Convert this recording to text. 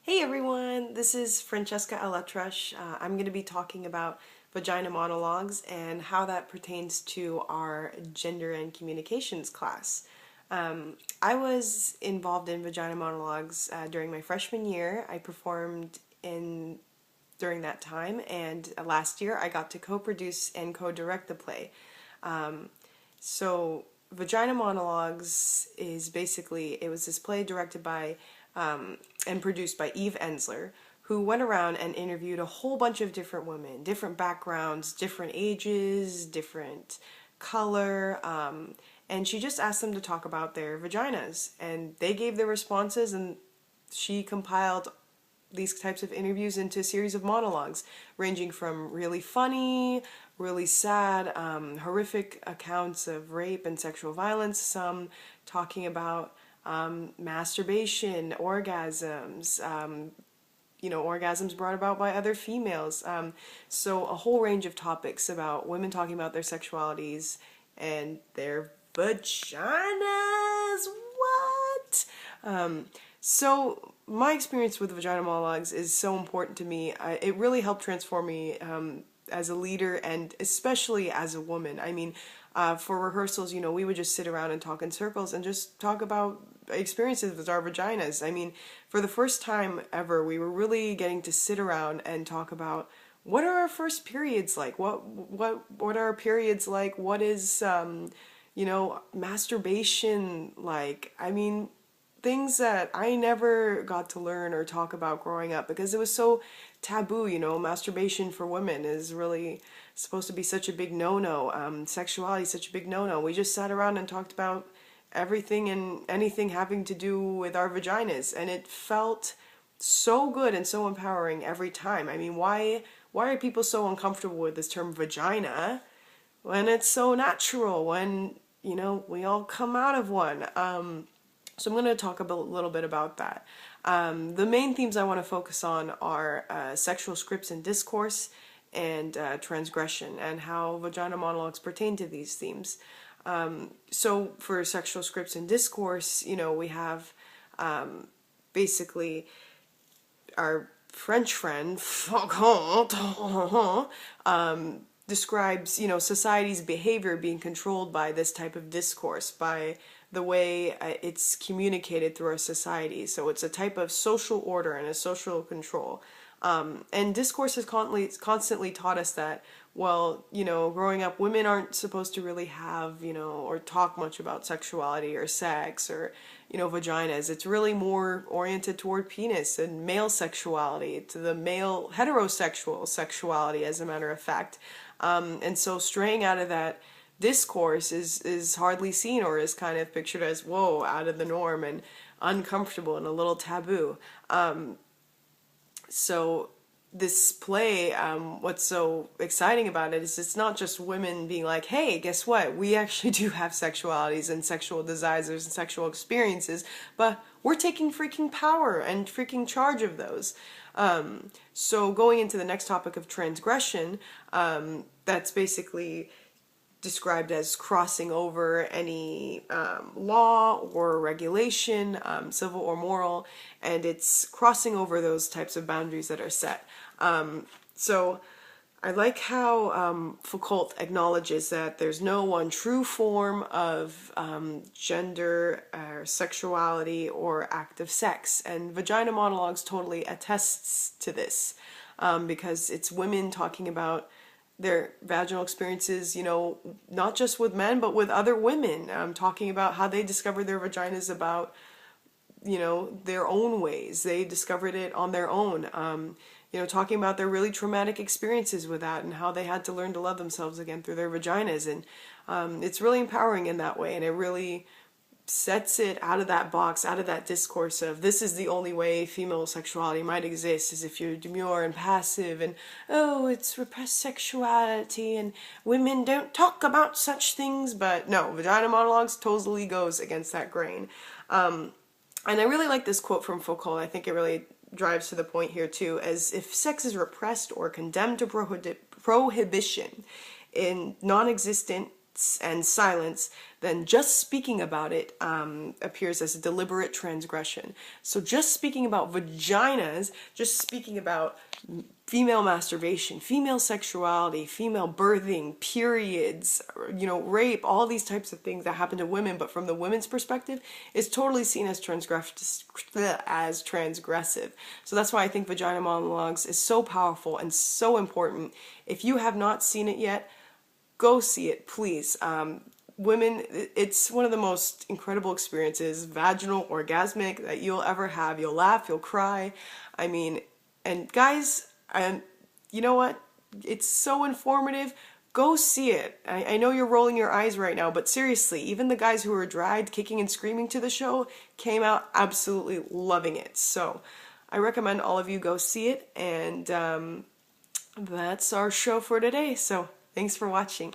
Hey everyone, this is Francesca Alatrush. I'm going to be talking about Vagina Monologues and how that pertains to our gender and communications class. I was involved in Vagina Monologues during my freshman year. I performed in during that time, and last year I got to co-produce and co-direct the play. So Vagina Monologues is basically, it was this play directed by and produced by Eve Ensler, who went around and interviewed a whole bunch of different women, different backgrounds, different ages, different color, and she just asked them to talk about their vaginas, and they gave their responses, and she compiled these types of interviews into a series of monologues, ranging from really funny, really sad, horrific accounts of rape and sexual violence, some talking about masturbation, orgasms, orgasms brought about by other females. So a whole range of topics about women talking about their sexualities and their vaginas. What? So my experience with Vagina Monologues is so important to me. It really helped transform me as a leader and especially as a woman. I mean, for rehearsals, we would just sit around and talk in circles and just talk about experiences with our vaginas. I mean, for the first time ever, we were really getting to sit around and talk about what are our first periods like? What are our periods like? What is masturbation like? I mean, things that I never got to learn or talk about growing up because it was so taboo. Masturbation for women is really supposed to be such a big no-no. Sexuality is such a big no-no. We just sat around and talked about everything and anything having to do with our vaginas, and it felt so good and so empowering every time. I mean, why are people so uncomfortable with this term vagina when it's so natural, when we all come out of one? So I'm going to talk a little bit about that. The main themes I want to focus on are sexual scripts and discourse and transgression, and how Vagina Monologues pertain to these themes. So for sexual scripts and discourse, we have basically our French friend describes, society's behavior being controlled by this type of discourse, by the way it's communicated through our society. So it's a type of social order and a social control. And discourse has constantly taught us that, well, growing up, women aren't supposed to really have, or talk much about sexuality or sex or, vaginas. It's really more oriented toward penis and male sexuality, to the male heterosexual sexuality, as a matter of fact. And so straying out of that discourse is hardly seen, or is kind of pictured as, whoa, out of the norm and uncomfortable and a little taboo. So this play, what's so exciting about it is it's not just women being like, hey, guess what? We actually do have sexualities and sexual desires and sexual experiences, but we're taking freaking power and freaking charge of those. So going into the next topic of transgression, that's basically described as crossing over any law or regulation, civil or moral, and it's crossing over those types of boundaries that are set. So I like how Foucault acknowledges that there's no one true form of gender, sexuality, or act of sex, and Vagina Monologues totally attests to this, because it's women talking about their vaginal experiences, not just with men, but with other women, talking about how they discovered their vaginas about, their own ways. They discovered it on their own, talking about their really traumatic experiences with that and how they had to learn to love themselves again through their vaginas. And it's really empowering in that way, and it really sets it out of that box, out of that discourse of this is the only way female sexuality might exist, is if you're demure and passive and, oh, it's repressed sexuality and women don't talk about such things. But no, Vagina Monologues totally goes against that grain. And I really like this quote from Foucault. I think it really drives to the point here too, as if sex is repressed or condemned to prohibition in non-existent and silence, then just speaking about it appears as a deliberate transgression. So just speaking about vaginas, just speaking about female masturbation, female sexuality, female birthing, periods, rape, all these types of things that happen to women, but from the women's perspective, is totally seen as transgressive. So that's why I think Vagina Monologues is so powerful and so important. If you have not seen it yet, go see it, please. Women, it's one of the most incredible experiences, vaginal, orgasmic, that you'll ever have. You'll laugh, you'll cry. I mean, and guys, you know what? It's so informative. Go see it. I know you're rolling your eyes right now, but seriously, even the guys who were dragged kicking and screaming to the show came out absolutely loving it. So I recommend all of you go see it, and that's our show for today. So thanks for watching.